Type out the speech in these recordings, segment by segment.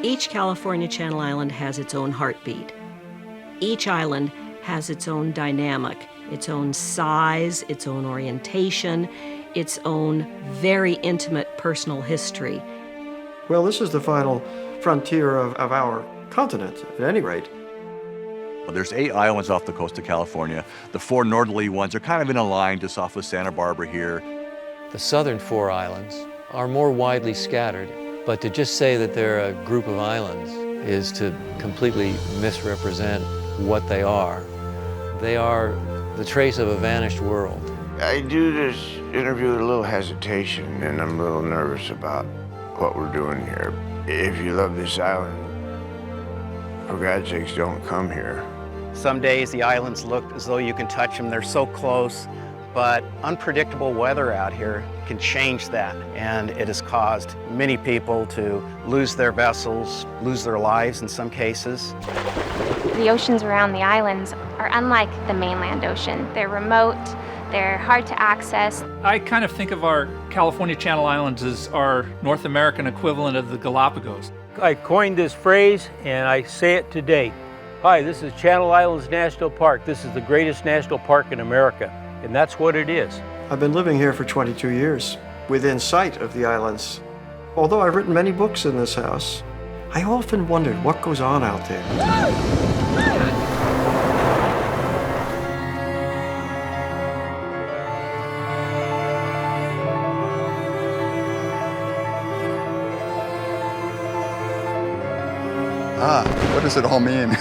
Each California Channel Island has its own heartbeat. Each island has its own dynamic, its own size, its own orientation, its own very intimate personal history. Well, this is the final frontier of our continent, at any rate. Well, there's 8 islands off the coast of California. The 4 northerly ones are kind of in a line just off of Santa Barbara here. The southern 4 islands are more widely scattered, but to just say that they're a group of islands is to completely misrepresent what they are. They are the trace of a vanished world. I do this interview with a little hesitation, and I'm a little nervous about what we're doing here. If you love this island, for God's sakes, don't come here. Some days the islands look as though you can touch them, they're so close, but unpredictable weather out here can change that, and it has caused many people to lose their vessels, lose their lives in some cases. The oceans around the islands are unlike the mainland ocean. They're remote, they're hard to access. I kind of think of our California Channel Islands as our North American equivalent of the Galapagos. I coined this phrase and I say it today. Hi, this is Channel Islands National Park. This is the greatest national park in America, and that's what it is. I've been living here for 22 years, within sight of the islands. Although I've written many books in this house, I often wondered what goes on out there. What does it all mean?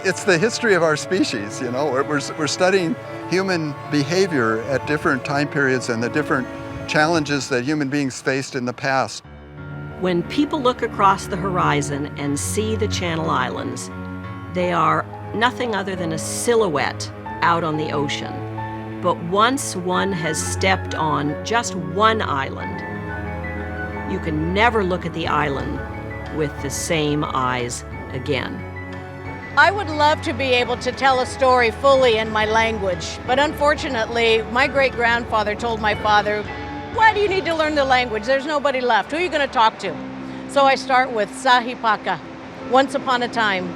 It's the history of our species, you know. We're studying human behavior at different time periods and the different challenges that human beings faced in the past. When people look across the horizon and see the Channel Islands, they are nothing other than a silhouette out on the ocean. But once one has stepped on just one island, you can never look at the island with the same eyes again. I would love to be able to tell a story fully in my language, but unfortunately, my great-grandfather told my father, "Why do you need to learn the language? There's nobody left. Who are you going to talk to?" So I start with Sahipaka, once upon a time.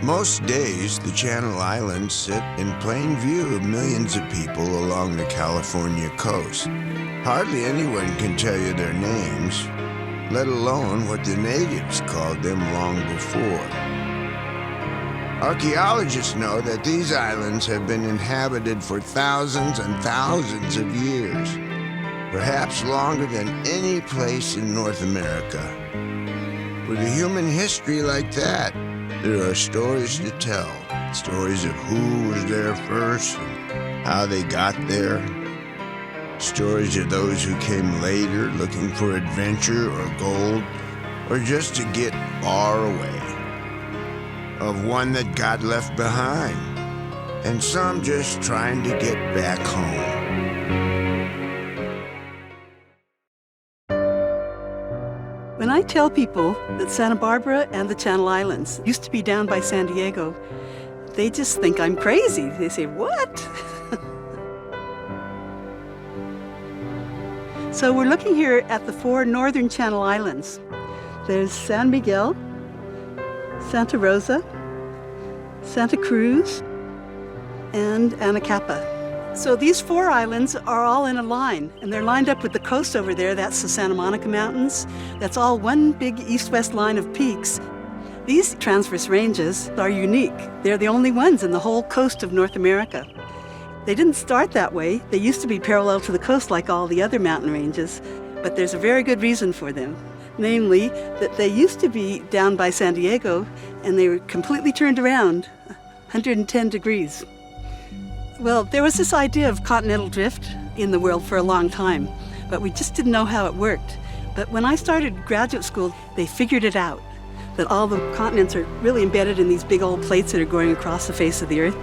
Most days, the Channel Islands sit in plain view of millions of people along the California coast. Hardly anyone can tell you their names, let alone what the natives called them long before. Archaeologists know that these islands have been inhabited for thousands and thousands of years, perhaps longer than any place in North America. With a human history like that, there are stories to tell, stories of who was there first and how they got there, stories of those who came later looking for adventure or gold, or just to get far away, of one that got left behind, and some just trying to get back home. When I tell people that Santa Barbara and the Channel Islands used to be down by San Diego, they just think I'm crazy. They say, "What?" So we're looking here at the 4 northern Channel Islands. There's San Miguel, Santa Rosa, Santa Cruz, and Anacapa. So these 4 islands are all in a line, and they're lined up with the coast over there. That's the Santa Monica Mountains. That's all one big east-west line of peaks. These transverse ranges are unique. They're the only ones in the whole coast of North America. They didn't start that way. They used to be parallel to the coast like all the other mountain ranges, but there's a very good reason for them. Namely, that they used to be down by San Diego, and they were completely turned around, 110 degrees. Well, there was this idea of continental drift in the world for a long time, but we just didn't know how it worked. But when I started graduate school, they figured it out, that all the continents are really embedded in these big old plates that are going across the face of the Earth.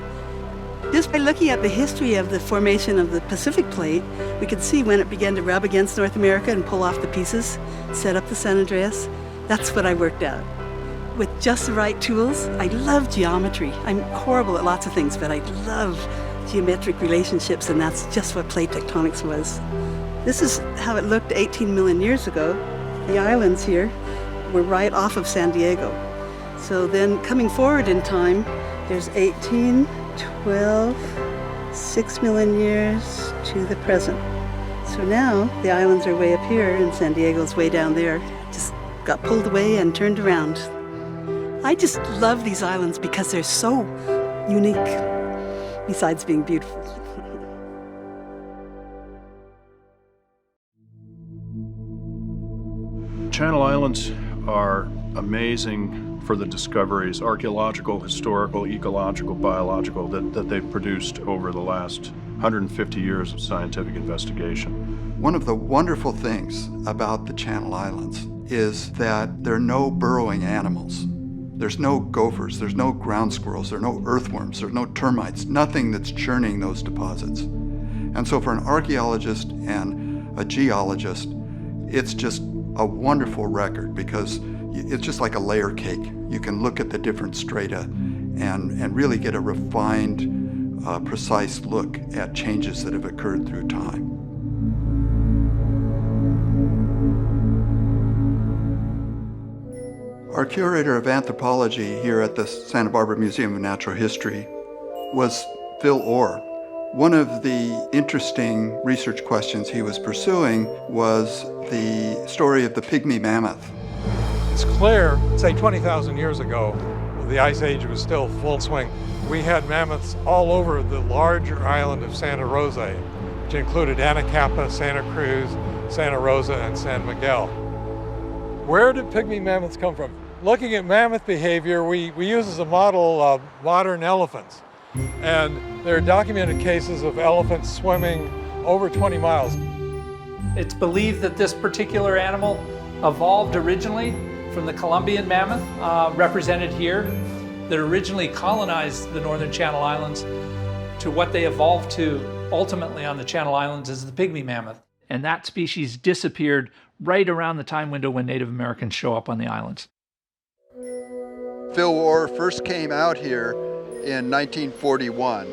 Just by looking at the history of the formation of the Pacific Plate, we could see when it began to rub against North America and pull off the pieces, set up the San Andreas. That's what I worked out. With just the right tools, I love geometry. I'm horrible at lots of things, but I love geometric relationships, and that's just what plate tectonics was. This is how it looked 18 million years ago. The islands here were right off of San Diego. So then coming forward in time, there's 18, 12, 6 million years to the present. So now the islands are way up here and San Diego's way down there. Just got pulled away and turned around. I just love these islands because they're so unique, besides being beautiful. Channel Islands are amazing for the discoveries, archaeological, historical, ecological, biological, that they've produced over the last 150 years of scientific investigation. One of the wonderful things about the Channel Islands is that there are no burrowing animals. There's no gophers, there's no ground squirrels, there are no earthworms, there's no termites, nothing that's churning those deposits. And so for an archaeologist and a geologist, it's just a wonderful record because it's just like a layer cake. You can look at the different strata and really get a refined, precise look at changes that have occurred through time. Our curator of anthropology here at the Santa Barbara Museum of Natural History was Phil Orr. One of the interesting research questions he was pursuing was the story of the pygmy mammoth. It's clear, say 20,000 years ago, the Ice Age was still full swing. We had mammoths all over the larger island of Santa Rosa, which included Anacapa, Santa Cruz, Santa Rosa, and San Miguel. Where did pygmy mammoths come from? Looking at mammoth behavior, we use as a model modern elephants. And there are documented cases of elephants swimming over 20 miles. It's believed that this particular animal evolved originally from the Columbian mammoth, represented here, that originally colonized the northern Channel Islands, to what they evolved to ultimately on the Channel Islands as the pygmy mammoth. And that species disappeared right around the time window when Native Americans show up on the islands. Phil Orr first came out here in 1941,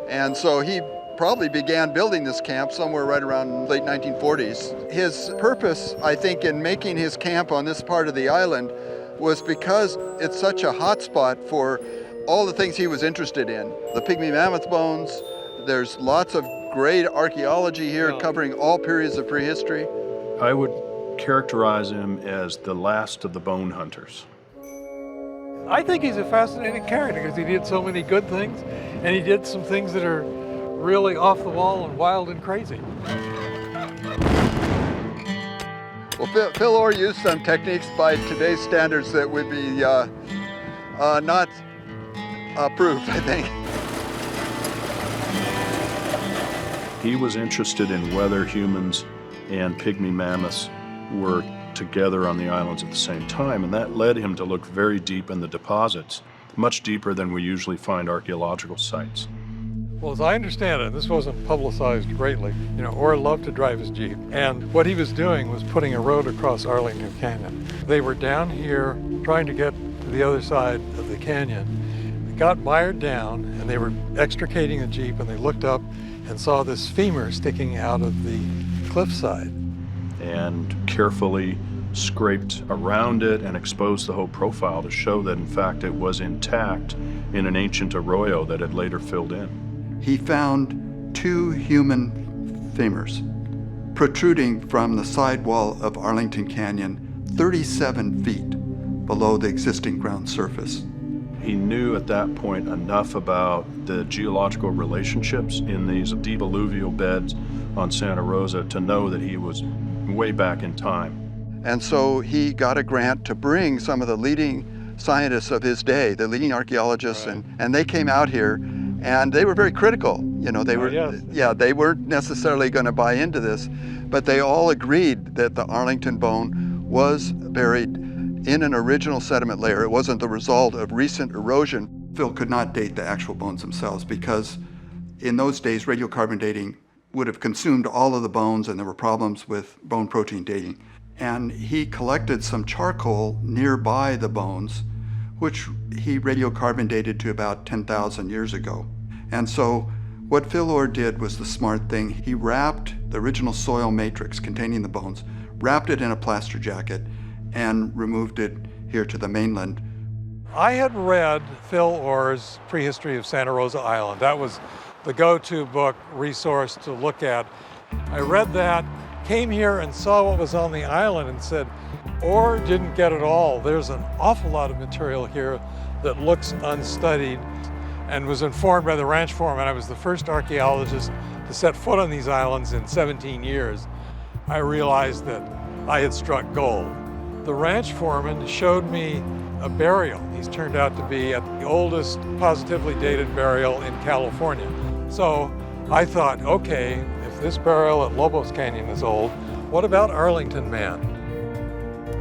and so he probably began building this camp somewhere right around late 1940s. His purpose, I think, in making his camp on this part of the island was because it's such a hot spot for all the things he was interested in. The pygmy mammoth bones, there's lots of great archaeology here covering all periods of prehistory. I would characterize him as the last of the bone hunters. I think he's a fascinating character because he did so many good things, and he did some things that are really off the wall and wild and crazy. Well, Phil Orr used some techniques by today's standards that would be not approved, I think. He was interested in whether humans and pygmy mammoths were together on the islands at the same time, and that led him to look very deep in the deposits, much deeper than we usually find archaeological sites. Well, as I understand it, this wasn't publicized greatly. Orr loved to drive his Jeep, and what he was doing was putting a road across Arlington Canyon. They were down here trying to get to the other side of the canyon. They got mired down, and they were extricating the Jeep, and they looked up and saw this femur sticking out of the cliffside. And carefully scraped around it and exposed the whole profile to show that, in fact, it was intact in an ancient arroyo that had later filled in. He found 2 human femurs protruding from the sidewall of Arlington Canyon 37 feet below the existing ground surface. He knew at that point enough about the geological relationships in these deep alluvial beds on Santa Rosa to know that he was way back in time. And so he got a grant to bring some of the leading scientists of his day, the leading archaeologists, and they came out here, and they were very critical. They weren't necessarily going to buy into this, but they all agreed that the Arlington bone was buried in an original sediment layer. It wasn't the result of recent erosion. Phil could not date the actual bones themselves because in those days, radiocarbon dating would have consumed all of the bones and there were problems with bone protein dating. And he collected some charcoal nearby the bones, which he radiocarbon dated to about 10,000 years ago. And so what Phil Orr did was the smart thing. He wrapped the original soil matrix containing the bones, wrapped it in a plaster jacket, and removed it here to the mainland. I had read Phil Orr's Prehistory of Santa Rosa Island. That was the go-to book resource to look at. I read that, came here and saw what was on the island and said, Orr didn't get it all. There's an awful lot of material here that looks unstudied, and was informed by the ranch foreman. I was the first archaeologist to set foot on these islands in 17 years. I realized that I had struck gold. The ranch foreman showed me a burial. He's turned out to be at the oldest positively dated burial in California. So I thought, okay, if this burial at Lobos Canyon is old, what about Arlington Man?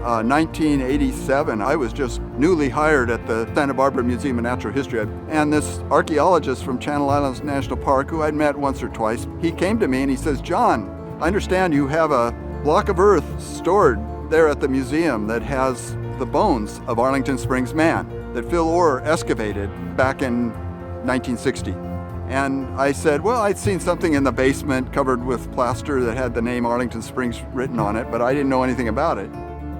1987, I was just newly hired at the Santa Barbara Museum of Natural History. And this archaeologist from Channel Islands National Park, who I'd met once or twice, he came to me and he says, John, I understand you have a block of earth stored there at the museum that has the bones of Arlington Springs Man that Phil Orr excavated back in 1960. And I said, well, I'd seen something in the basement covered with plaster that had the name Arlington Springs written on it, but I didn't know anything about it.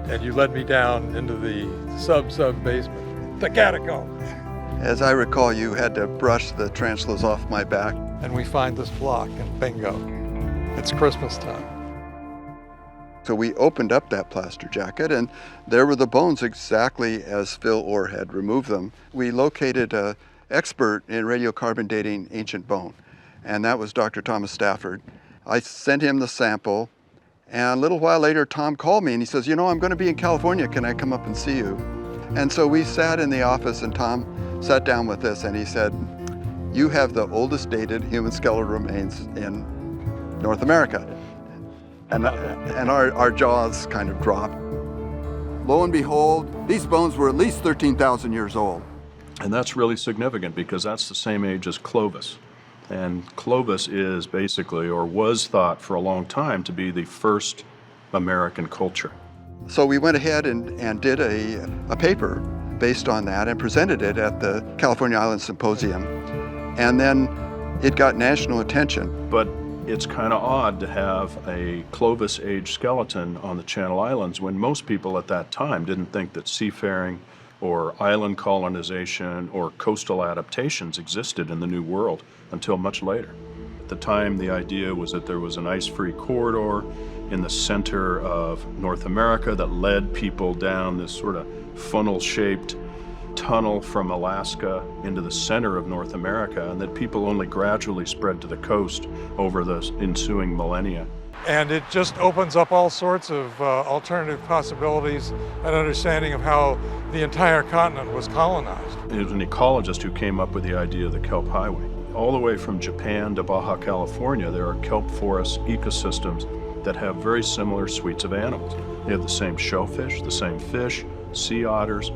And you led me down into the sub-basement, the catacombs. As I recall, you had to brush the tarantulas off my back. And we find this block, and bingo, it's Christmas time. So we opened up that plaster jacket, and there were the bones exactly as Phil Orr had removed them. We located an expert in radiocarbon dating ancient bone, and that was Dr. Thomas Stafford. I sent him the sample, and a little while later, Tom called me, and he says, you know, I'm going to be in California. Can I come up and see you? And so we sat in the office, and Tom sat down with us, and he said, you have the oldest dated human skeletal remains in North America. And our jaws kind of dropped. Lo and behold, these bones were at least 13,000 years old. And that's really significant because that's the same age as Clovis. And Clovis is basically, or was thought for a long time, to be the first American culture. So we went ahead and did a paper based on that and presented it at the California Island Symposium. And then it got national attention. But it's kind of odd to have a Clovis age skeleton on the Channel Islands when most people at that time didn't think that seafaring or island colonization or coastal adaptations existed in the New World until much later. At the time, the idea was that there was an ice-free corridor in the center of North America that led people down this sort of funnel-shaped tunnel from Alaska into the center of North America, and that people only gradually spread to the coast over the ensuing millennia. And it just opens up all sorts of alternative possibilities and understanding of how the entire continent was colonized. It was an ecologist who came up with the idea of the kelp highway. All the way from Japan to Baja California, there are kelp forest ecosystems that have very similar suites of animals. They have the same shellfish, the same fish, sea otters.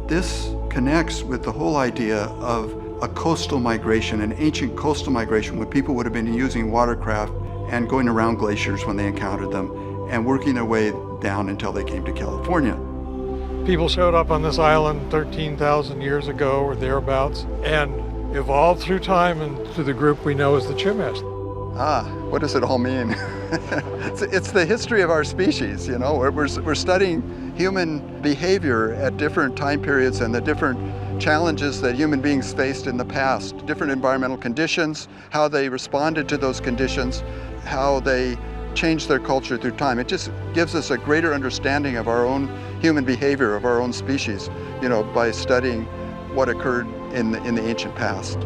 This connects with the whole idea of a coastal migration, an ancient coastal migration when people would have been using watercraft and going around glaciers when they encountered them and working their way down until they came to California. People showed up on this island 13,000 years ago or thereabouts and evolved through time into the group we know as the Chumash. What does it all mean? It's the history of our species, you know. We're studying human behavior at different time periods and the different challenges that human beings faced in the past, different environmental conditions, how they responded to those conditions, how they changed their culture through time. It just gives us a greater understanding of our own human behavior, of our own species, you know, by studying what occurred in the ancient past.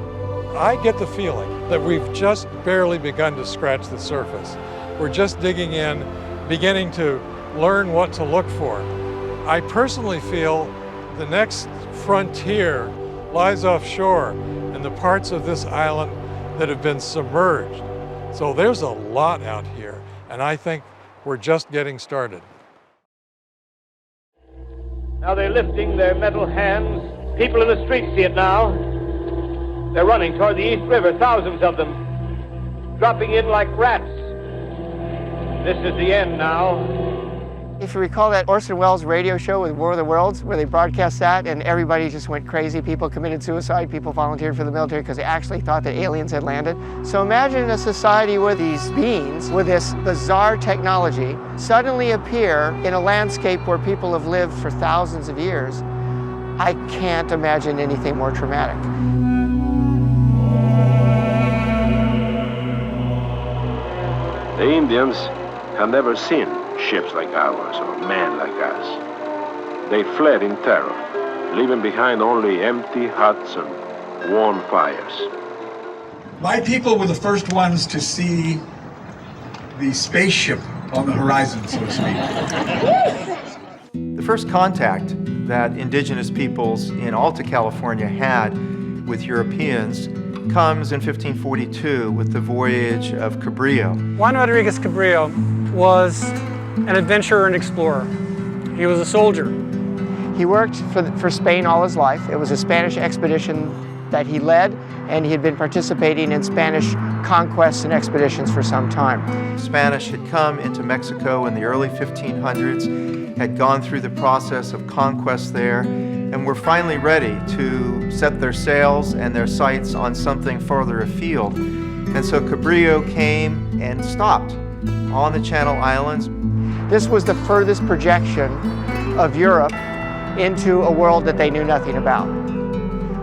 I get the feeling that we've just barely begun to scratch the surface. We're just digging in, beginning to learn what to look for. I personally feel the next frontier lies offshore in the parts of this island that have been submerged. So there's a lot out here, and I think we're just getting started. Now they're lifting their metal hands People in the streets see it now. They're running toward the East River, thousands of them, dropping in like rats. This is the end now. If you recall that Orson Welles radio show with War of the Worlds, where they broadcast that and everybody just went crazy, people committed suicide, people volunteered for the military because they actually thought that aliens had landed. So imagine a society where these beings, with this bizarre technology, suddenly appear in a landscape where people have lived for thousands of years. I can't imagine anything more traumatic. The Indians had never seen ships like ours or men like us. They fled in terror, leaving behind only empty huts and worn fires. My people were the first ones to see the spaceship on the horizon, so to speak. The first contact that indigenous peoples in Alta California had with Europeans comes in 1542 with the voyage of Cabrillo. Juan Rodriguez Cabrillo was an adventurer and explorer. He was a soldier. He worked for Spain all his life. It was a Spanish expedition that he led, and he had been participating in Spanish conquests and expeditions for some time. Spanish had come into Mexico in the early 1500s, had gone through the process of conquest there, and were finally ready to set their sails and their sights on something farther afield. And so Cabrillo came and stopped on the Channel Islands. This was the furthest projection of Europe into a world that they knew nothing about.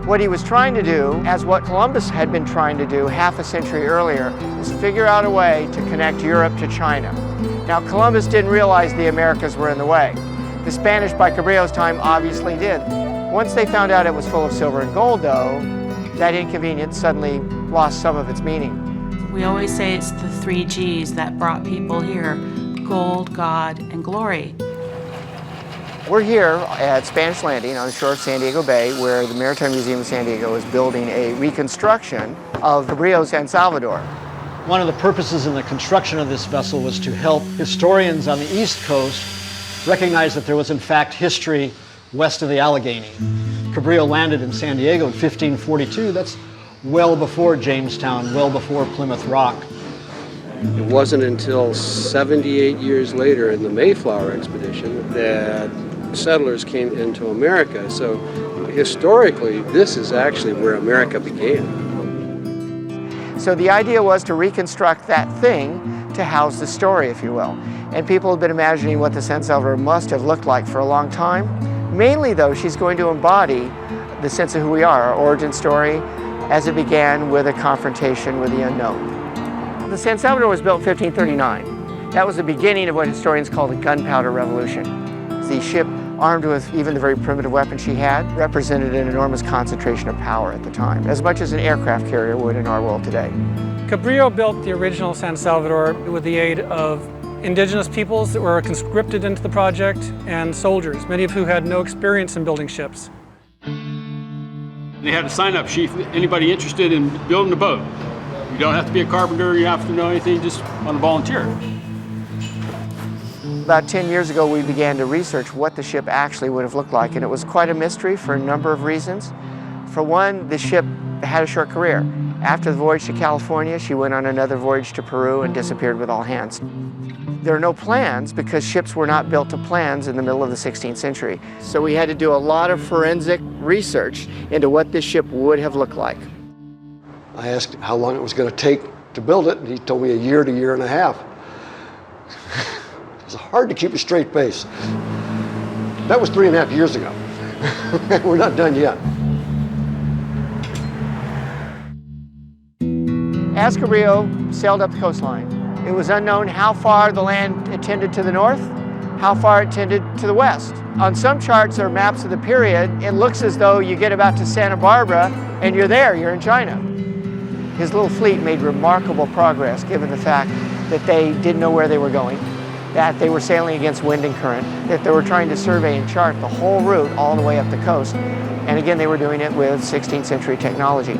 What he was trying to do, as what Columbus had been trying to do half a century earlier, is figure out a way to connect Europe to China. Now, Columbus didn't realize the Americas were in the way. The Spanish, by Cabrillo's time, obviously did. Once they found out it was full of silver and gold, though, that inconvenience suddenly lost some of its meaning. We always say it's the 3 Gs that brought people here: gold, God, and glory. We're here at Spanish Landing on the shore of San Diego Bay, where the Maritime Museum of San Diego is building a reconstruction of Cabrillo San Salvador. One of the purposes in the construction of this vessel was to help historians on the East Coast recognize that there was in fact history west of the Allegheny. Cabrillo landed in San Diego in 1542. That's well before Jamestown, well before Plymouth Rock. It wasn't until 78 years later in the Mayflower expedition that settlers came into America. So historically, this is actually where America began. So the idea was to reconstruct that thing to house the story, if you will. And people have been imagining what the San Salvador must have looked like for a long time. Mainly, though, she's going to embody the sense of who we are, our origin story, as it began with a confrontation with the unknown. The San Salvador was built in 1539. That was the beginning of what historians call the gunpowder revolution. The ship, armed with even the very primitive weapons she had, represented an enormous concentration of power at the time, as much as an aircraft carrier would in our world today. Cabrillo built the original San Salvador with the aid of indigenous peoples that were conscripted into the project and soldiers, many of who had no experience in building ships. They had a sign-up sheet for anybody interested in building a boat. You don't have to be a carpenter, you have to know anything, just want to volunteer. About 10 years ago, we began to research what the ship actually would have looked like, and it was quite a mystery for a number of reasons. For one, the ship had a short career. After the voyage to California, she went on another voyage to Peru and disappeared with all hands. There are no plans because ships were not built to plans in the middle of the 16th century. So we had to do a lot of forensic research into what this ship would have looked like. I asked how long it was going to take to build it, and he told me a year to a year and a half. It's hard to keep a straight face. That was 3.5 years ago. We're not done yet. As Cabrillo sailed up the coastline, it was unknown how far the land tended to the north, how far it tended to the west. On some charts or maps of the period, it looks as though you get about to Santa Barbara and you're there, you're in China. His little fleet made remarkable progress given the fact that they didn't know where they were going, that they were sailing against wind and current, that they were trying to survey and chart the whole route all the way up the coast. And again, they were doing it with 16th century technology.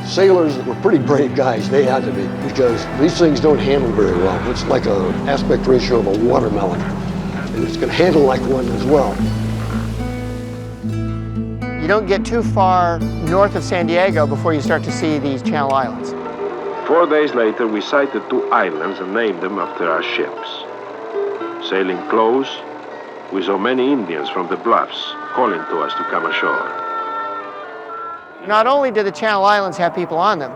Sailors were pretty brave guys, they had to be, because these things don't handle very well. It's like an aspect ratio of a watermelon, and it's going to handle like one as well. You don't get too far north of San Diego before you start to see these Channel Islands. 4 days later, we sighted 2 islands and named them after our ships. Sailing close, we saw many Indians from the bluffs calling to us to come ashore. Not only do the Channel Islands have people on them,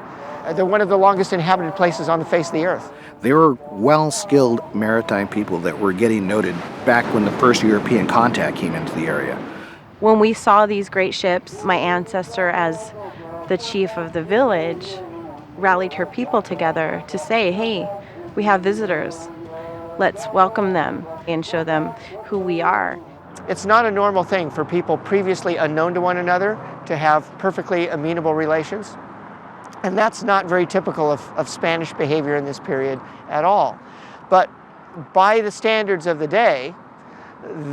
they're one of the longest inhabited places on the face of the earth. They were well-skilled maritime people that were getting noted back when the first European contact came into the area. When we saw these great ships, my ancestor, as the chief of the village, rallied her people together to say, hey, we have visitors. Let's welcome them and show them who we are. It's not a normal thing for people previously unknown to one another to have perfectly amenable relations. And that's not very typical of Spanish behavior in this period at all. But by the standards of the day,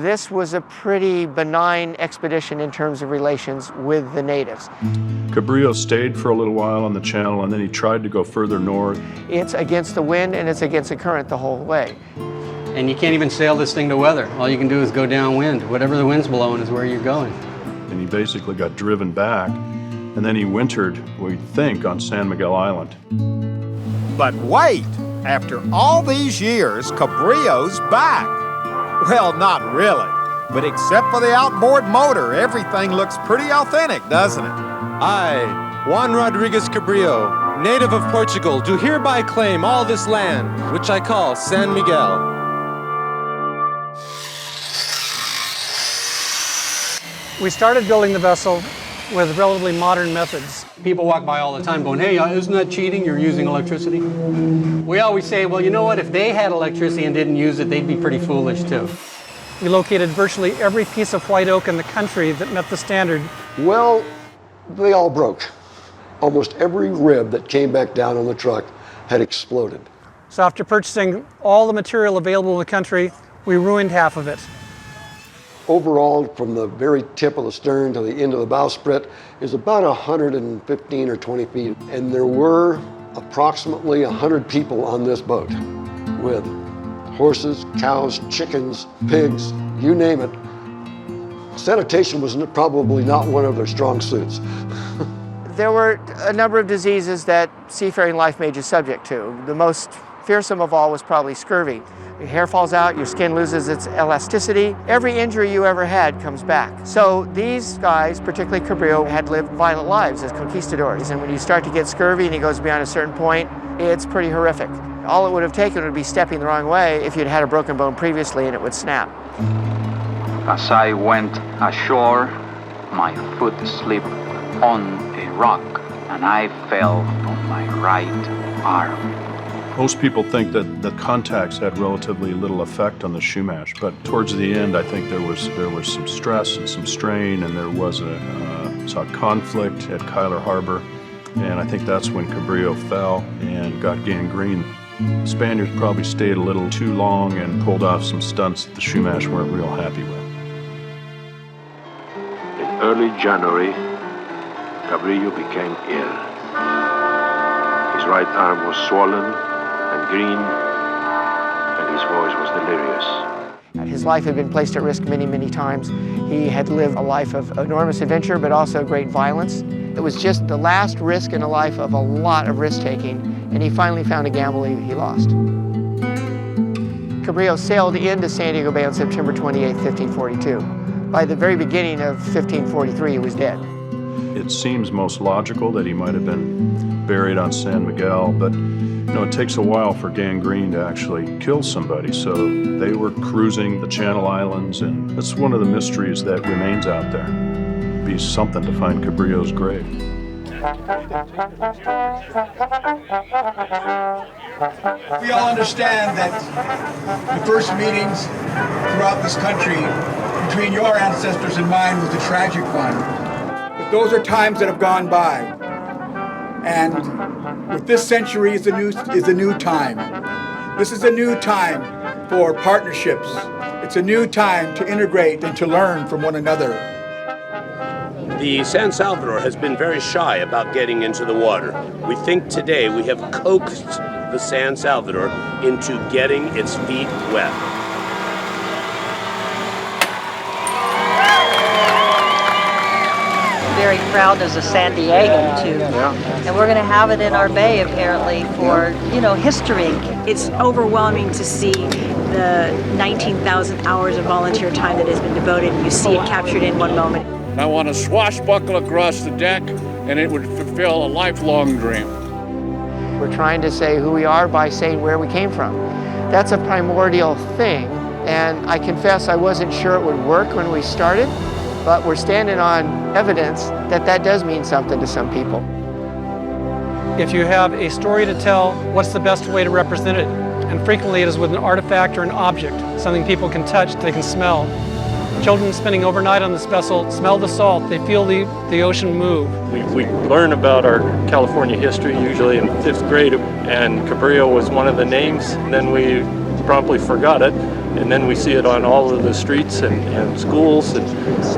this was a pretty benign expedition in terms of relations with the natives. Cabrillo stayed for a little while on the channel, and then he tried to go further north. It's against the wind and it's against the current the whole way. And you can't even sail this thing to weather. All you can do is go downwind. Whatever the wind's blowing is where you're going. And he basically got driven back, and then he wintered, we think, on San Miguel Island. But wait! After all these years, Cabrillo's back. Well, not really. But except for the outboard motor, everything looks pretty authentic, doesn't it? I, Juan Rodriguez Cabrillo, native of Portugal, do hereby claim all this land, which I call San Miguel. We started building the vessel with relatively modern methods. People walk by all the time going, hey, isn't that cheating? You're using electricity. We always say, well, you know what? If they had electricity and didn't use it, they'd be pretty foolish too. We located virtually every piece of white oak in the country that met the standard. Well, they all broke. Almost every rib that came back down on the truck had exploded. So after purchasing all the material available in the country, we ruined half of it. Overall, from the very tip of the stern to the end of the bowsprit is about 115 or 20 feet. And there were approximately 100 people on this boat with horses, cows, chickens, pigs, you name it. Sanitation was probably not one of their strong suits. There were a number of diseases that seafaring life made you subject to. The most fearsome of all was probably scurvy. Your hair falls out, your skin loses its elasticity. Every injury you ever had comes back. So these guys, particularly Cabrillo, had lived violent lives as conquistadors. And when you start to get scurvy and it goes beyond a certain point, it's pretty horrific. All it would have taken would be stepping the wrong way if you'd had a broken bone previously and it would snap. As I went ashore, my foot slipped on a rock and I fell on my right arm. Most people think that the contacts had relatively little effect on the Chumash, but towards the end, I think there was some stress and some strain, and there was a conflict at Kyler Harbor, and I think that's when Cabrillo fell and got gangrene. The Spaniards probably stayed a little too long and pulled off some stunts that the Chumash weren't real happy with. In early January, Cabrillo became ill. His right arm was swollen and green, and his voice was delirious. His life had been placed at risk many, many times. He had lived a life of enormous adventure, but also great violence. It was just the last risk in a life of a lot of risk-taking, and he finally found a gamble he lost. Cabrillo sailed into San Diego Bay on September 28, 1542. By the very beginning of 1543, he was dead. It seems most logical that he might have been buried on San Miguel, but you know, it takes a while for gangrene to actually kill somebody, so they were cruising the Channel Islands, and that's one of the mysteries that remains out there. It'd be something to find Cabrillo's grave. We all understand that the first meetings throughout this country between your ancestors and mine was a tragic one. But those are times that have gone by. And with this century is a new time. This is a new time for partnerships. It's a new time to integrate and to learn from one another. The San Salvador has been very shy about getting into the water. We think today we have coaxed the San Salvador into getting its feet wet. very proud as a San Diegan too. And we're going to have it in our bay apparently for, history. It's overwhelming to see the 19,000 hours of volunteer time that has been devoted. You see it captured in one moment. I want to swashbuckle across the deck, and it would fulfill a lifelong dream. We're trying to say who we are by saying where we came from. That's a primordial thing, and I confess I wasn't sure it would work when we started, but we're standing on evidence that that does mean something to some people. If you have a story to tell, what's the best way to represent it? And frequently it is with an artifact or an object, something people can touch, they can smell. Children spending overnight on this vessel smell the salt, they feel the ocean move. We learn about our California history usually in 5th grade, and Cabrillo was one of the names, and then we promptly forgot it, and then we see it on all of the streets and schools and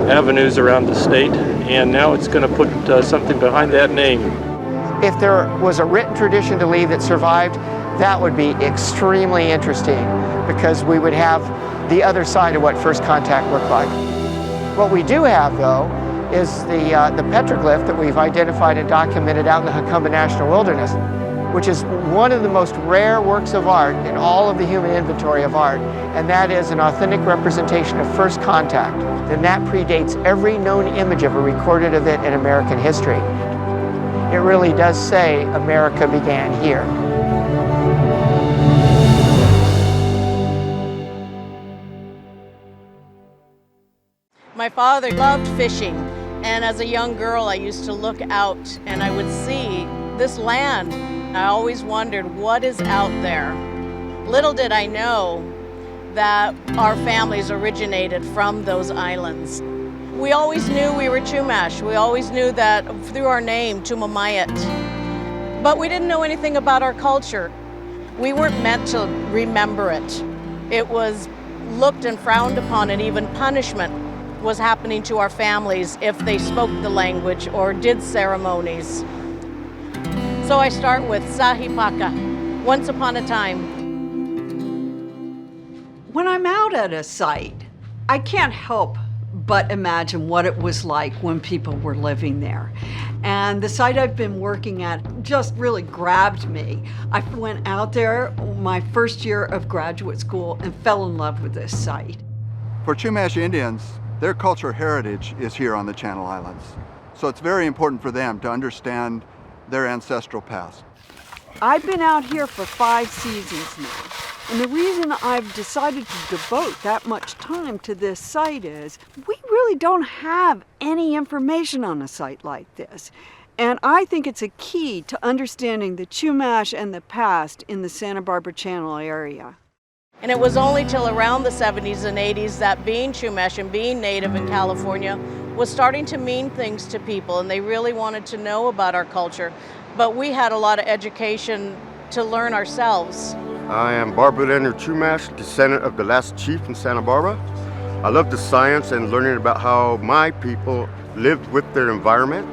avenues around the state, and now it's going to put something behind that name. If there was a written tradition to leave that survived, that would be extremely interesting because we would have the other side of what first contact looked like. What we do have, though, is the petroglyph that we've identified and documented out in the Jacumba National Wilderness, which is one of the most rare works of art in all of the human inventory of art, and that is an authentic representation of first contact. Then that predates every known image ever recorded of it in American history. It really does say America began here. My father loved fishing, and as a young girl I used to look out and I would see this land. I always wondered what is out there. Little did I know that our families originated from those islands. We always knew we were Chumash. We always knew that through our name, Chumamayat. But we didn't know anything about our culture. We weren't meant to remember it. It was looked and frowned upon, and even punishment was happening to our families if they spoke the language or did ceremonies. So I start with Sahipaka, once upon a time. When I'm out at a site, I can't help but imagine what it was like when people were living there. And the site I've been working at just really grabbed me. I went out there my first year of graduate school and fell in love with this site. For Chumash Indians, their cultural heritage is here on the Channel Islands. So it's very important for them to understand their ancestral past. I've been out here for 5 seasons now. And the reason I've decided to devote that much time to this site is we really don't have any information on a site like this. And I think it's a key to understanding the Chumash and the past in the Santa Barbara Channel area. And it was only till around the 70s and 80s that being Chumash and being native in California was starting to mean things to people, and they really wanted to know about our culture. But we had a lot of education to learn ourselves. I am Barbara Chumash, descendant of the last chief in Santa Barbara. I love the science and learning about how my people lived with their environment.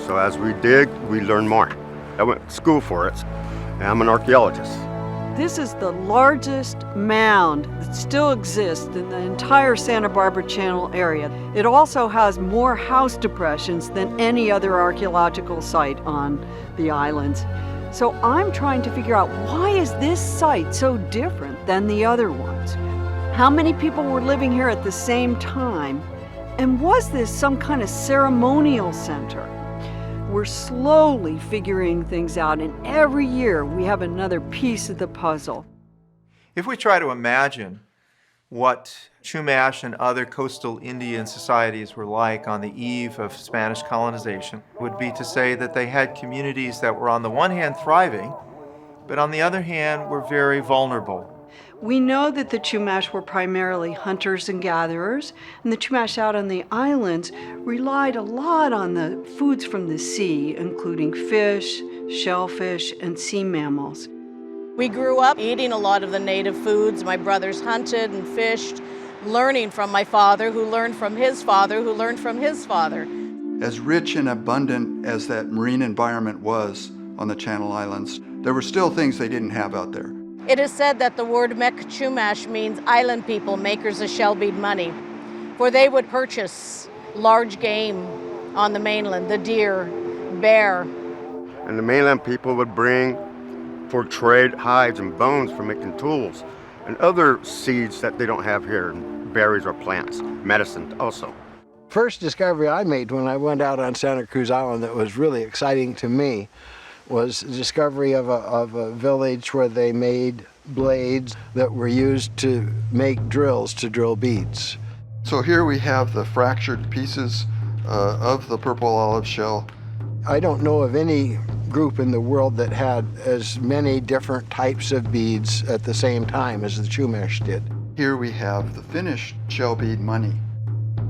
So as we dig, we learn more. I went to school for it, and I'm an archaeologist. This is the largest mound that still exists in the entire Santa Barbara Channel area. It also has more house depressions than any other archaeological site on the islands. So I'm trying to figure out, why is this site so different than the other ones? How many people were living here at the same time? And was this some kind of ceremonial center? We're slowly figuring things out, and every year we have another piece of the puzzle. If we try to imagine what Chumash and other coastal Indian societies were like on the eve of Spanish colonization, would be to say that they had communities that were on the one hand thriving, but on the other hand were very vulnerable. We know that the Chumash were primarily hunters and gatherers, and the Chumash out on the islands relied a lot on the foods from the sea, including fish, shellfish, and sea mammals. We grew up eating a lot of the native foods. My brothers hunted and fished, learning from my father, who learned from his father, who learned from his father. As rich and abundant as that marine environment was on the Channel Islands, there were still things they didn't have out there. It is said that the word Mek Chumash means island people, makers of shell bead money, for they would purchase large game on the mainland, the deer, bear. And the mainland people would bring for trade hides and bones for making tools and other seeds that they don't have here, berries or plants, medicine also. First discovery I made when I went out on Santa Cruz Island that was really exciting to me was the discovery of a village where they made blades that were used to make drills to drill beads. So here we have the fractured pieces of the purple olive shell. I don't know of any group in the world that had as many different types of beads at the same time as the Chumash did. Here we have the finished shell bead money.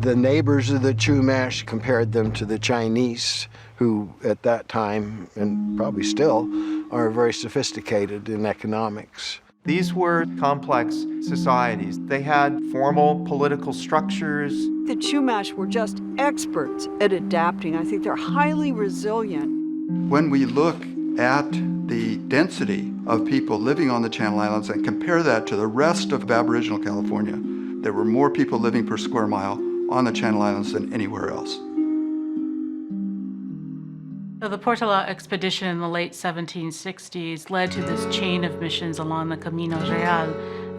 The neighbors of the Chumash compared them to the Chinese, who at that time, and probably still, are very sophisticated in economics. These were complex societies. They had formal political structures. The Chumash were just experts at adapting. I think they're highly resilient. When we look at the density of people living on the Channel Islands and compare that to the rest of Aboriginal California, there were more people living per square mile on the Channel Islands than anywhere else. So the Portola expedition in the late 1760s led to this chain of missions along the Camino Real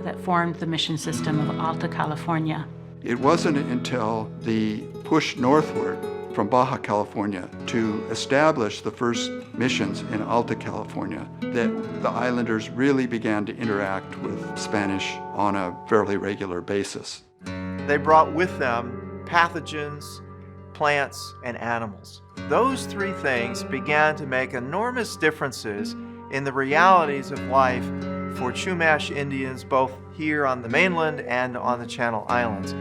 that formed the mission system of Alta California. It wasn't until the push northward from Baja California to establish the first missions in Alta California that the islanders really began to interact with Spanish on a fairly regular basis. They brought with them pathogens, plants, and animals. Those three things began to make enormous differences in the realities of life for Chumash Indians, both here on the mainland and on the Channel Islands.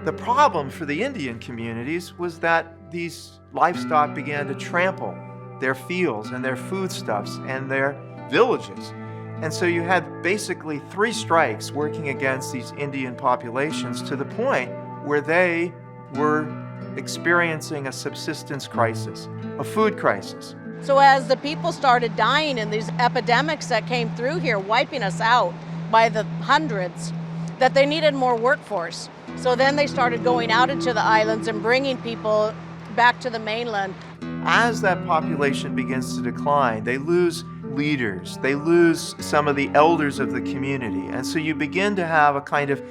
The problem for the Indian communities was that these livestock began to trample their fields and their foodstuffs and their villages. And so you had basically three strikes working against these Indian populations to the point where they were experiencing a subsistence crisis, a food crisis. So as the people started dying in these epidemics that came through here, wiping us out by the hundreds, that they needed more workforce. So then they started going out into the islands and bringing people back to the mainland. As that population begins to decline, they lose leaders, they lose some of the elders of the community. And so you begin to have a kind of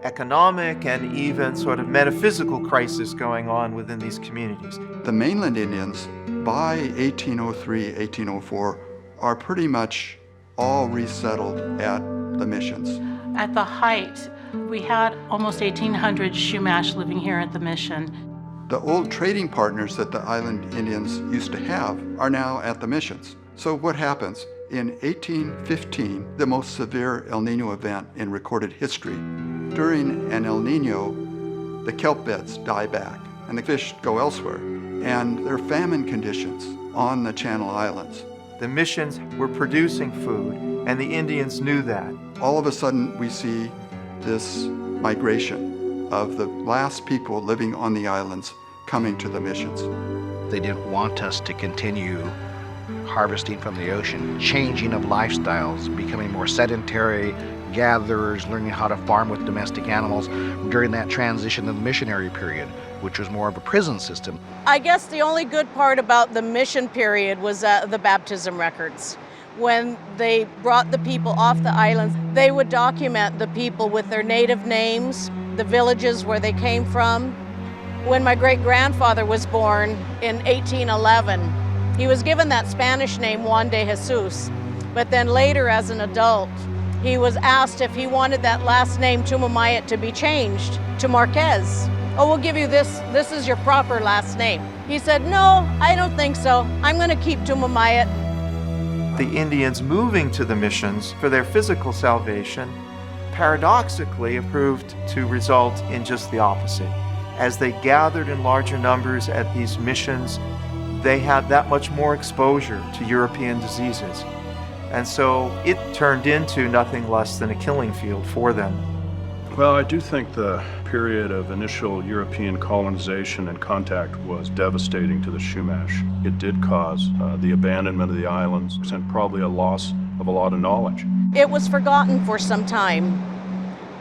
economic and even sort of metaphysical crisis going on within these communities. The mainland Indians, by 1803, 1804, are pretty much all resettled at the missions. At the height, we had almost 1,800 Chumash living here at the mission. The old trading partners that the island Indians used to have are now at the missions. So what happens? In 1815, the most severe El Nino event in recorded history, during an El Nino, the kelp beds die back and the fish go elsewhere. And there are famine conditions on the Channel Islands. The missions were producing food, and the Indians knew that. All of a sudden, we see this migration of the last people living on the islands coming to the missions. They didn't want us to continue harvesting from the ocean, changing of lifestyles, becoming more sedentary, gatherers, learning how to farm with domestic animals during that transition to the missionary period, which was more of a prison system. I guess the only good part about the mission period was the baptism records. When they brought the people off the islands, they would document the people with their native names, the villages where they came from. When my great-grandfather was born in 1811, he was given that Spanish name Juan de Jesus, but then later as an adult, he was asked if he wanted that last name Tumamayat to be changed to Marquez. Oh, we'll give you this is your proper last name. He said, no, I don't think so. I'm gonna keep Tumamayat. The Indians moving to the missions for their physical salvation paradoxically proved to result in just the opposite. As they gathered in larger numbers at these missions, they had that much more exposure to European diseases. And so it turned into nothing less than a killing field for them. Well, I do think the period of initial European colonization and contact was devastating to the Chumash. It did cause the abandonment of the islands and probably a loss of a lot of knowledge. It was forgotten for some time,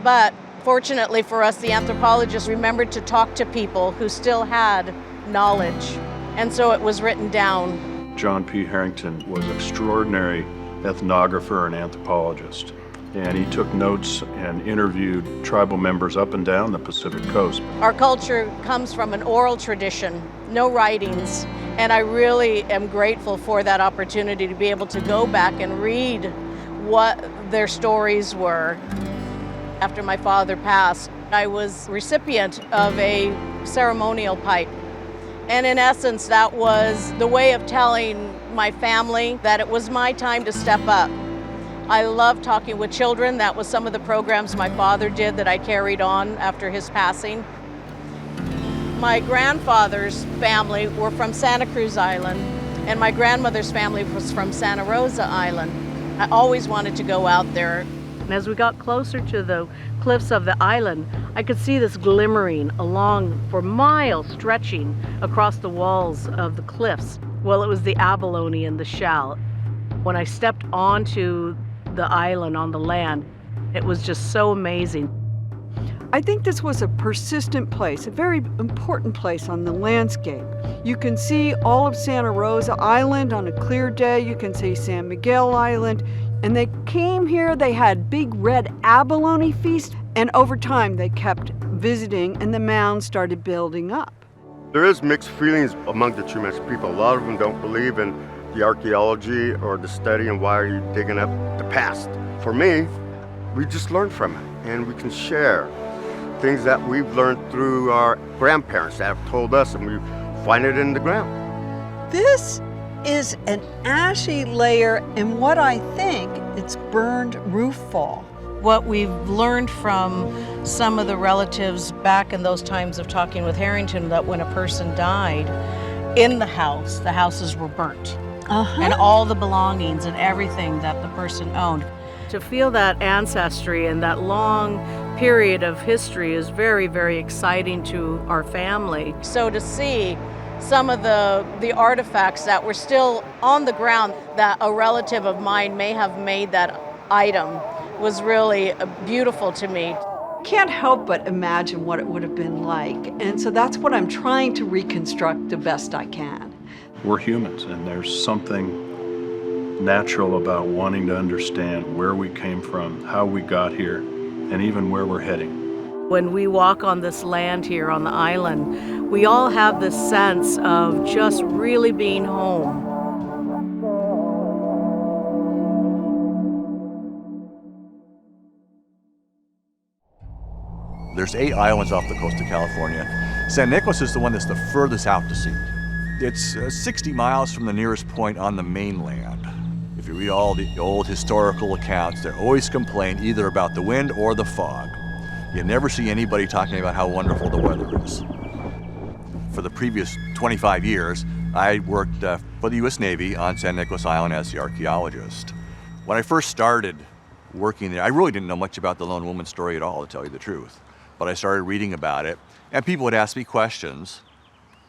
but fortunately for us, the anthropologists remembered to talk to people who still had knowledge. And so it was written down. John P. Harrington was an extraordinary ethnographer and anthropologist, and he took notes and interviewed tribal members up and down the Pacific coast. Our culture comes from an oral tradition, no writings, and I really am grateful for that opportunity to be able to go back and read what their stories were. After my father passed, I was recipient of a ceremonial pipe. And in essence, that was the way of telling my family that it was my time to step up. I love talking with children. That was some of the programs my father did that I carried on after his passing. My grandfather's family were from Santa Cruz Island, and my grandmother's family was from Santa Rosa Island. I always wanted to go out there. And as we got closer to the cliffs of the island, I could see this glimmering along for miles, stretching across the walls of the cliffs. Well, it was the abalone and the shell. When I stepped onto the island on the land, it was just so amazing. I think this was a persistent place, a very important place on the landscape. You can see all of Santa Rosa Island on a clear day. You can see San Miguel Island. And they came here, they had big red abalone feasts, and over time they kept visiting and the mounds started building up. There is mixed feelings among the Chumash people. A lot of them don't believe in the archaeology or the study and why are you digging up the past. For me, we just learn from it and we can share things that we've learned through our grandparents that have told us, and we find it in the ground. This is an ashy layer, and what I think it's burned roof fall. What we've learned from some of the relatives back in those times of talking with Harrington, that when a person died in the houses were burnt. And all the belongings and everything that the person owned. To feel that ancestry and that long period of history is very, very exciting to our family. So to see some of the artifacts that were still on the ground that a relative of mine may have made that item was really beautiful to me. Can't help but imagine what it would have been like, and so that's what I'm trying to reconstruct the best I can. We're humans, and there's something natural about wanting to understand where we came from, how we got here, and even where we're heading. When we walk on this land here on the island, we all have this sense of just really being home. There's 8 islands off the coast of California. San Nicolas is the one that's the furthest out to sea. It's 60 miles from the nearest point on the mainland. If you read all the old historical accounts, they always complain either about the wind or the fog. You never see anybody talking about how wonderful the weather is. For the previous 25 years, I worked for the U.S. Navy on San Nicolas Island as the archaeologist. When I first started working there, I really didn't know much about the lone woman story at all, to tell you the truth. But I started reading about it, and people would ask me questions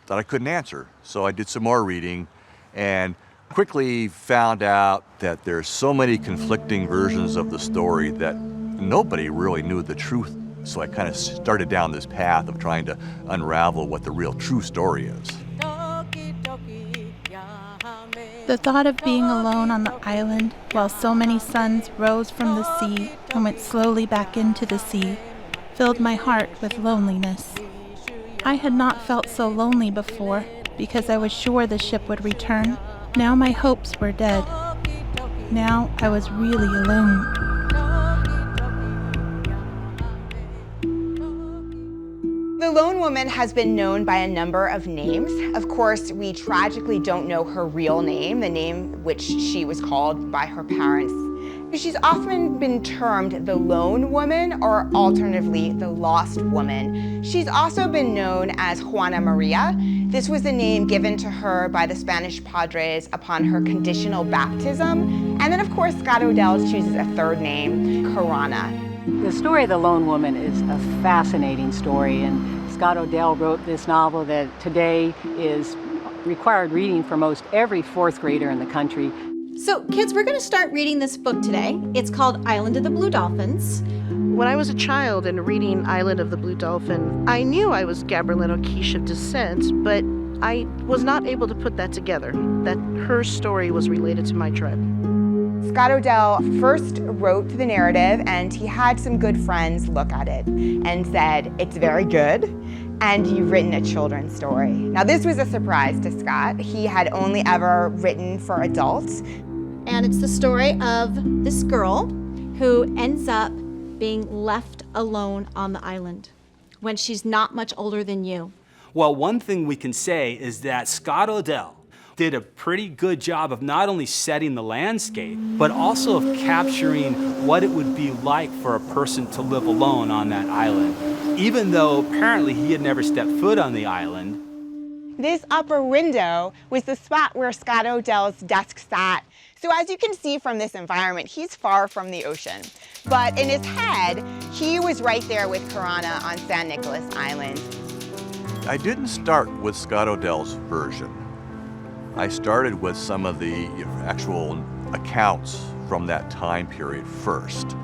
that I couldn't answer. So I did some more reading and quickly found out that there's so many conflicting versions of the story that nobody really knew the truth. So I kind of started down this path of trying to unravel what the real true story is. The thought of being alone on the island while so many suns rose from the sea and went slowly back into the sea filled my heart with loneliness. I had not felt so lonely before because I was sure the ship would return. Now my hopes were dead. Now I was really alone. The lone woman has been known by a number of names. Of course, we tragically don't know her real name, the name which she was called by her parents. She's often been termed the lone woman, or alternatively, the lost woman. She's also been known as Juana Maria. This was the name given to her by the Spanish padres upon her conditional baptism. And then, of course, Scott O'Dell chooses a third name, Corona. The story of the lone woman is a fascinating story, and Scott O'Dell wrote this novel that today is required reading for most every 4th grader in the country. So kids, we're going to start reading this book today. It's called Island of the Blue Dolphins. When I was a child and reading Island of the Blue Dolphin, I knew I was Gabrielino Quiche of descent, but I was not able to put that together, that her story was related to my tribe. Scott Odell first wrote the narrative, and he had some good friends look at it and said, it's very good, and you've written a children's story. Now, this was a surprise to Scott. He had only ever written for adults. And it's the story of this girl who ends up being left alone on the island when she's not much older than you. Well, one thing we can say is that Scott Odell did a pretty good job of not only setting the landscape, but also of capturing what it would be like for a person to live alone on that island. Even though apparently he had never stepped foot on the island. This upper window was the spot where Scott Odell's desk sat. So as you can see from this environment, he's far from the ocean. But in his head, he was right there with Karana on San Nicolas Island. I didn't start with Scott Odell's version. I started with some of the actual accounts from that time period first.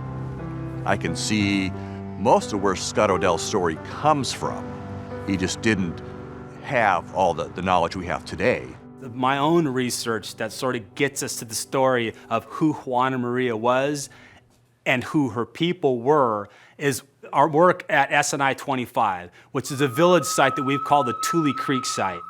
I can see most of where Scott Odell's story comes from. He just didn't have all the knowledge we have today. My own research that sort of gets us to the story of who Juana Maria was and who her people were is our work at SNI 25, which is a village site that we've called the Tule Creek site.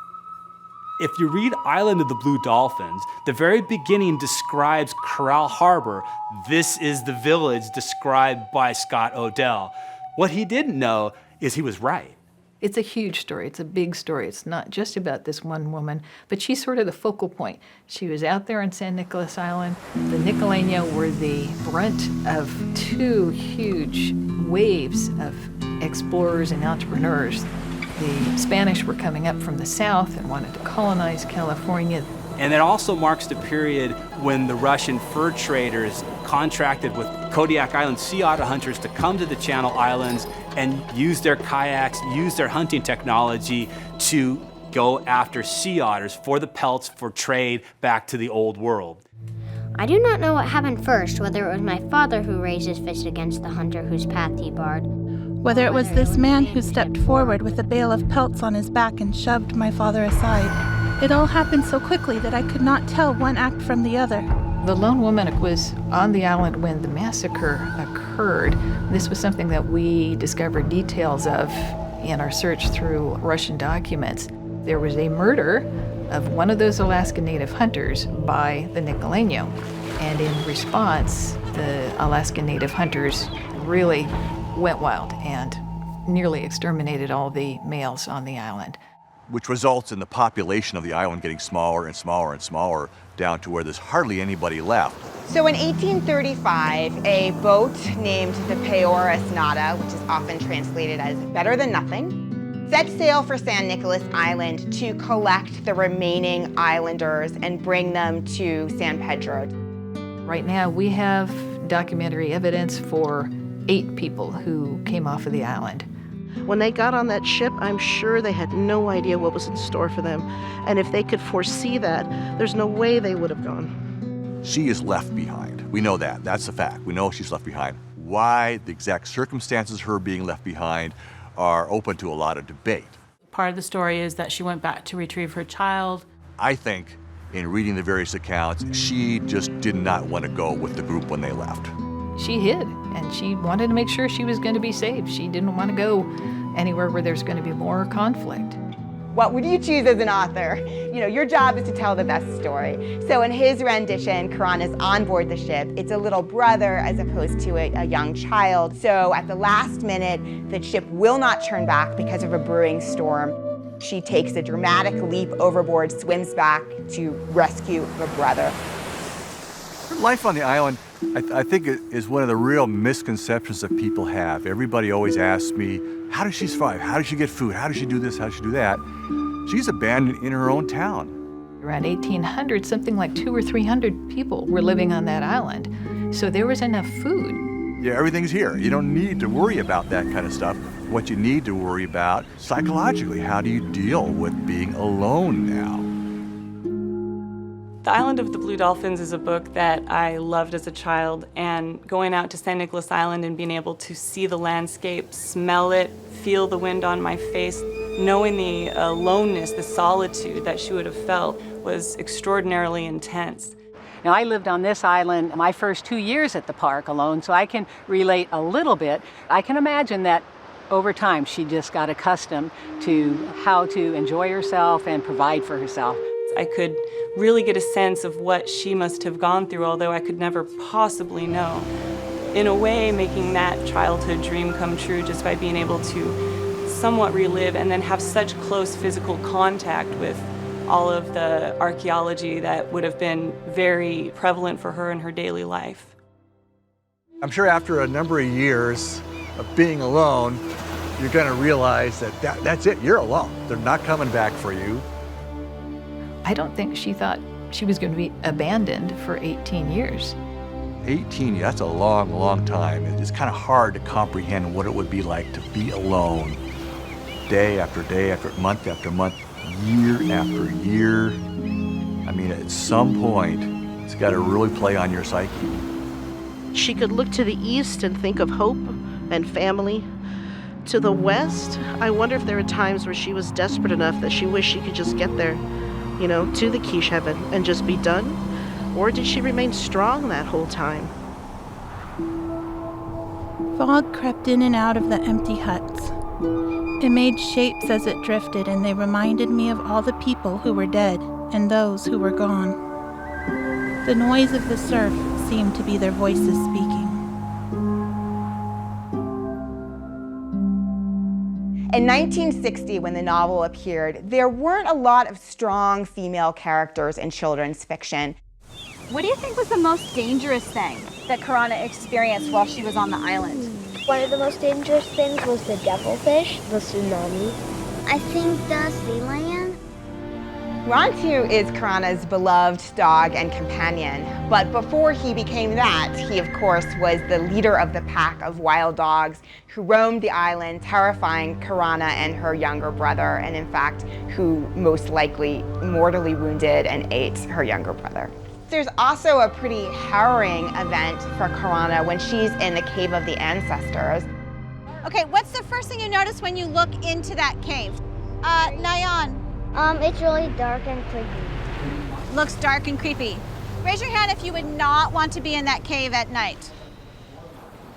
If you read Island of the Blue Dolphins, the very beginning describes Corral Harbor. This is the village described by Scott Odell. What he didn't know is he was right. It's a huge story. It's a big story. It's not just about this one woman, but she's sort of the focal point. She was out there on San Nicolas Island. The Nicoleño were the brunt of two huge waves of explorers and entrepreneurs. The Spanish were coming up from the south and wanted to colonize California. And it also marks the period when the Russian fur traders contracted with Kodiak Island sea otter hunters to come to the Channel Islands and use their kayaks, use their hunting technology to go after sea otters for the pelts for trade back to the old world. I do not know what happened first, whether it was my father who raised his fist against the hunter whose path he barred. Whether it was this man who stepped forward with a bale of pelts on his back and shoved my father aside. It all happened so quickly that I could not tell one act from the other. The lone woman was on the island when the massacre occurred. This was something that we discovered details of in our search through Russian documents. There was a murder of one of those Alaska Native hunters by the Nicoleño. And in response, the Alaska Native hunters really went wild and nearly exterminated all the males on the island. Which results in the population of the island getting smaller and smaller and smaller down to where there's hardly anybody left. So in 1835, a boat named the Peoras Nada, which is often translated as better than nothing, set sail for San Nicolas Island to collect the remaining islanders and bring them to San Pedro. Right now we have documentary evidence for 8 people who came off of the island. When they got on that ship, I'm sure they had no idea what was in store for them. And if they could foresee that, there's no way they would have gone. She is left behind. We know that. That's a fact. We know she's left behind. Why the exact circumstances of her being left behind are open to a lot of debate. Part of the story is that she went back to retrieve her child. I think in reading the various accounts, she just did not want to go with the group when they left. She hid, and she wanted to make sure she was going to be safe. She didn't want to go anywhere where there's going to be more conflict. What would you choose as an author? You know, your job is to tell the best story. So in his rendition, Karana's on board the ship. It's a little brother as opposed to a young child. So at the last minute, the ship will not turn back because of a brewing storm. She takes a dramatic leap overboard, swims back to rescue her brother. Life on the island, I think it is one of the real misconceptions that people have. Everybody always asks me, how does she survive? How does she get food? How does she do this? How does she do that? She's abandoned in her own town. Around 1800, something like 200 or 300 people were living on that island. So there was enough food. Yeah, everything's here. You don't need to worry about that kind of stuff. What you need to worry about psychologically, how do you deal with being alone now? The Island of the Blue Dolphins is a book that I loved as a child, and going out to San Nicolas Island and being able to see the landscape, smell it, feel the wind on my face, knowing the aloneness, the solitude that she would have felt was extraordinarily intense. Now, I lived on this island my first 2 years at the park alone, so I can relate a little bit. I can imagine that over time she just got accustomed to how to enjoy herself and provide for herself. I could really get a sense of what she must have gone through, although I could never possibly know. In a way, making that childhood dream come true just by being able to somewhat relive and then have such close physical contact with all of the archaeology that would have been very prevalent for her in her daily life. I'm sure after a number of years of being alone, you're going to realize that that's it, you're alone. They're not coming back for you. I don't think she thought she was going to be abandoned for 18 years. 18, that's a long, long time. It's kind of hard to comprehend what it would be like to be alone day after month, year after year. I mean, at some point, it's got to really play on your psyche. She could look to the east and think of hope and family. To the west, I wonder if there were times where she was desperate enough that she wished she could just get there, to the quiche heaven and just be done. Or did she remain strong that whole time? Fog crept in and out of the empty huts. It made shapes as it drifted, and they reminded me of all the people who were dead and those who were gone. The noise of the surf seemed to be their voices speaking. In 1960, when the novel appeared, there weren't a lot of strong female characters in children's fiction. What do you think was the most dangerous thing that Karana experienced while she was on the island? One of the most dangerous things was the devilfish, the tsunami. I think the sea lion. Rantu is Karana's beloved dog and companion, but before he became that, he of course was the leader of the pack of wild dogs who roamed the island, terrifying Karana and her younger brother, and in fact, who most likely mortally wounded and ate her younger brother. There's also a pretty harrowing event for Karana when she's in the Cave of the Ancestors. Okay, what's the first thing you notice when you look into that cave? Nayan. It's really dark and creepy. Looks dark and creepy. Raise your hand if you would not want to be in that cave at night.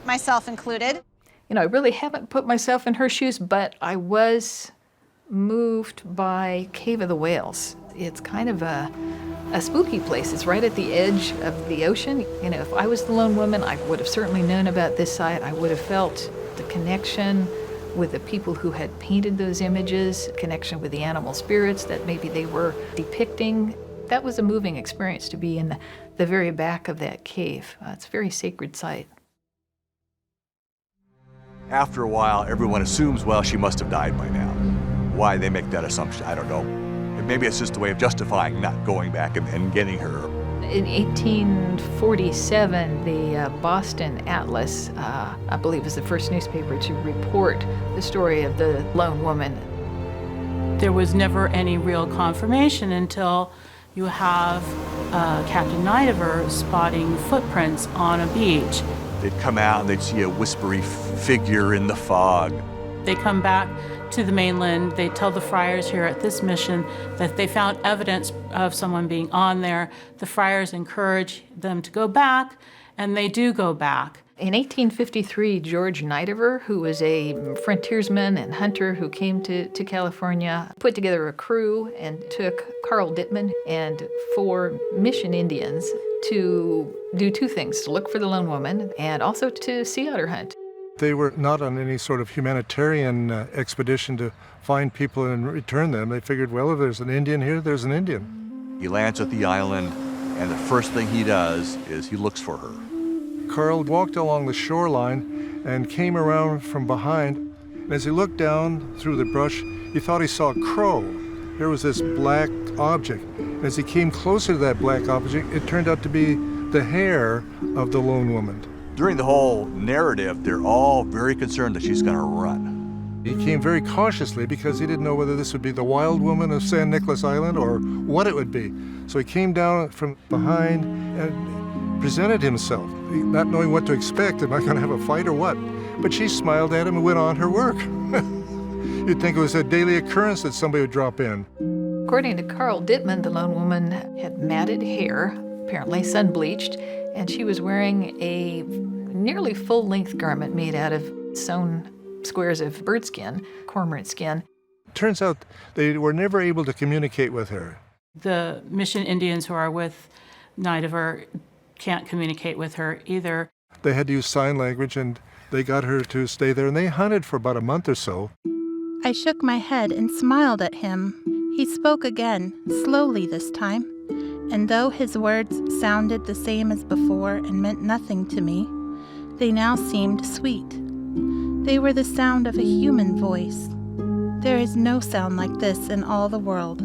Myself included. I really haven't put myself in her shoes, but I was moved by Cave of the Whales. It's kind of a spooky place. It's right at the edge of the ocean. If I was the lone woman, I would have certainly known about this site. I would have felt the connection with the people who had painted those images, connection with the animal spirits that maybe they were depicting. That was a moving experience to be in the very back of that cave. It's a very sacred site. After a while, everyone assumes, well, she must have died by now. Why they make that assumption, I don't know. Maybe it's just a way of justifying not going back and getting her. In 1847, the Boston Atlas, I believe, was the first newspaper to report the story of the lone woman. There was never any real confirmation until you have Captain Nidover spotting footprints on a beach. They'd come out and they'd see a whispery figure in the fog. They come back to the mainland. They tell the friars here at this mission that they found evidence of someone being on there. The friars encourage them to go back, and they do go back. In 1853, George Nidover, who was a frontiersman and hunter who came to California, put together a crew and took Carl Dittman and 4 mission Indians to do 2 things, to look for the lone woman and also to sea otter hunt. They were not on any sort of humanitarian expedition to find people and return them. They figured, well, if there's an Indian here, there's an Indian. He lands at the island, and the first thing he does is he looks for her. Carl walked along the shoreline and came around from behind. And as he looked down through the brush, he thought he saw a crow. There was this black object. As he came closer to that black object, it turned out to be the hair of the lone woman. During the whole narrative, they're all very concerned that she's going to run. He came very cautiously because he didn't know whether this would be the wild woman of San Nicolas Island or what it would be. So he came down from behind and presented himself, not knowing what to expect. Am I going to have a fight or what? But she smiled at him and went on her work. You'd think it was a daily occurrence that somebody would drop in. According to Carl Dittman, the lone woman had matted hair, apparently sun-bleached, and she was wearing a nearly full-length garment made out of sewn squares of bird skin, cormorant skin. Turns out they were never able to communicate with her. The Mission Indians who are with Nidover can't communicate with her either. They had to use sign language, and they got her to stay there, and they hunted for about a month or so. I shook my head and smiled at him. He spoke again, slowly this time, and though his words sounded the same as before and meant nothing to me, they now seemed sweet. They were the sound of a human voice. There is no sound like this in all the world.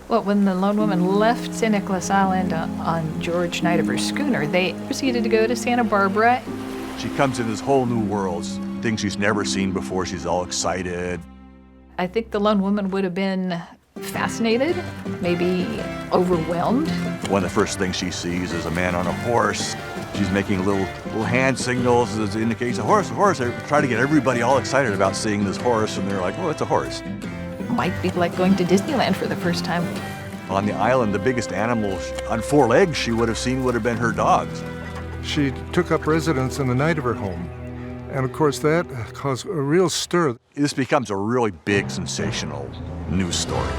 Well, when the lone woman left St. Nicholas Island on George Nidover's schooner, they proceeded to go to Santa Barbara. She comes in this whole new world, things she's never seen before. She's all excited. I think the lone woman would have been fascinated, maybe overwhelmed. One of the first things she sees is a man on a horse. She's making little hand signals as indicates a horse, a horse. They try to get everybody all excited about seeing this horse, and they're like, oh, it's a horse. Might be like going to Disneyland for the first time. On the island, the biggest animal on 4 legs she would have seen would have been her dogs. She took up residence in the Nidover home, and of course that caused a real stir. This becomes a really big, sensational news story.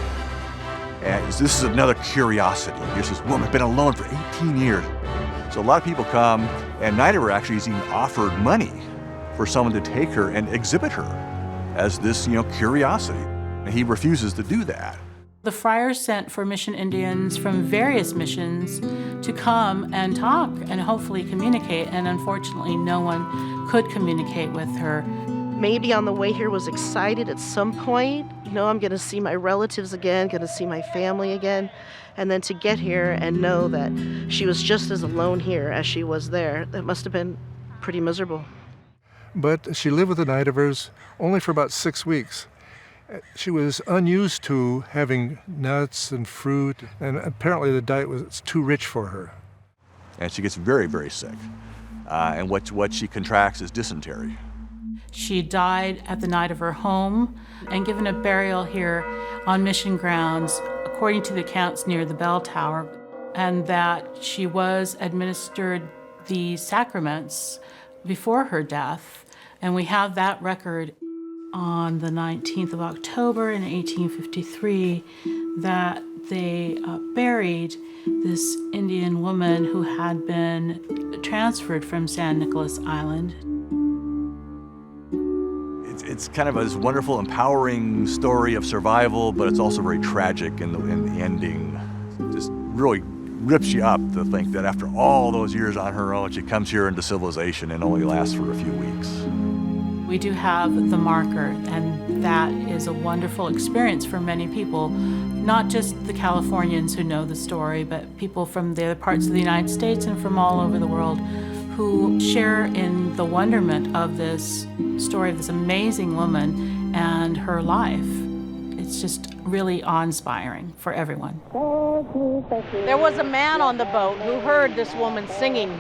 And this is another curiosity. Here's this woman, been alone for 18 years. So a lot of people come, and Nidover actually has even offered money for someone to take her and exhibit her as this, curiosity. And he refuses to do that. The friars sent for mission Indians from various missions to come and talk and hopefully communicate, and unfortunately no one could communicate with her. Maybe on the way here was excited at some point. I'm going to see my relatives again, going to see my family again. And then to get here and know that she was just as alone here as she was there, that must have been pretty miserable. But she lived with the Nidovers only for about 6 weeks. She was unused to having nuts and fruit, and apparently the diet was too rich for her. And she gets very, very sick. And what she contracts is dysentery. She died at the Nidover home and given a burial here on mission grounds, according to the accounts near the bell tower, and that she was administered the sacraments before her death. And we have that record on the 19th of October in 1853 that they buried this Indian woman who had been transferred from San Nicholas Island. It's kind of this wonderful, empowering story of survival, but it's also very tragic in the ending. Just really rips you up to think that after all those years on her own, she comes here into civilization and only lasts for a few weeks. We do have the marker, and that is a wonderful experience for many people, not just the Californians who know the story, but people from the other parts of the United States and from all over the world who share in the wonderment of this story of this amazing woman and her life. It's just really awe-inspiring for everyone. There was a man on the boat who heard this woman singing,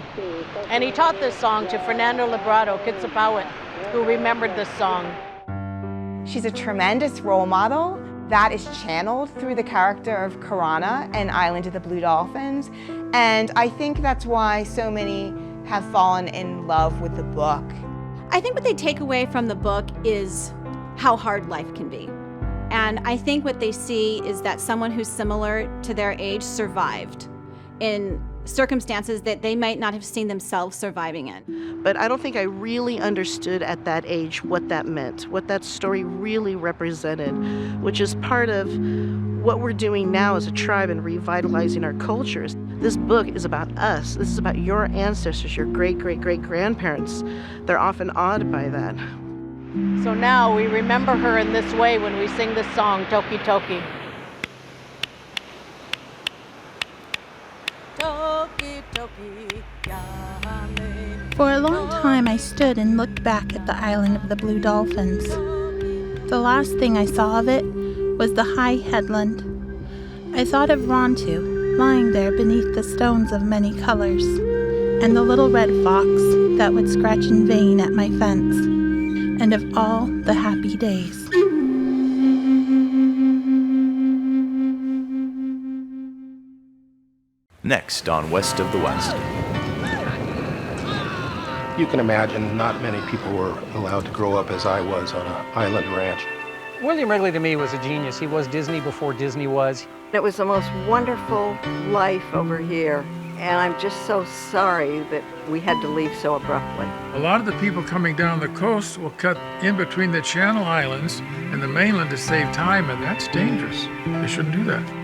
and he taught this song to Fernando Librado Quetzalcoatl, who remembered this song. She's a tremendous role model that is channeled through the character of Karana and Island of the Blue Dolphins, and I think that's why so many have fallen in love with the book. I think what they take away from the book is how hard life can be. And I think what they see is that someone who's similar to their age survived in circumstances that they might not have seen themselves surviving in. But I don't think I really understood at that age what that meant, what that story really represented, which is part of what we're doing now as a tribe and revitalizing our cultures. This book is about us. This is about your ancestors, your great-great-great-grandparents. They're often awed by that. So now we remember her in this way when we sing this song, Toki Toki. Toki Toki. For a long time I stood and looked back at the Island of the Blue Dolphins. The last thing I saw of it was the high headland. I thought of Rontu, lying there beneath the stones of many colors, and the little red fox that would scratch in vain at my fence. and of all the happy days. Next on West of the West. You can imagine not many people were allowed to grow up as I was on an island ranch. William Wrigley to me was a genius. He was Disney before Disney was. It was the most wonderful life over here, and I'm just so sorry that we had to leave so abruptly. A lot of the people coming down the coast will cut in between the Channel Islands and the mainland to save time, and that's dangerous. They shouldn't do that.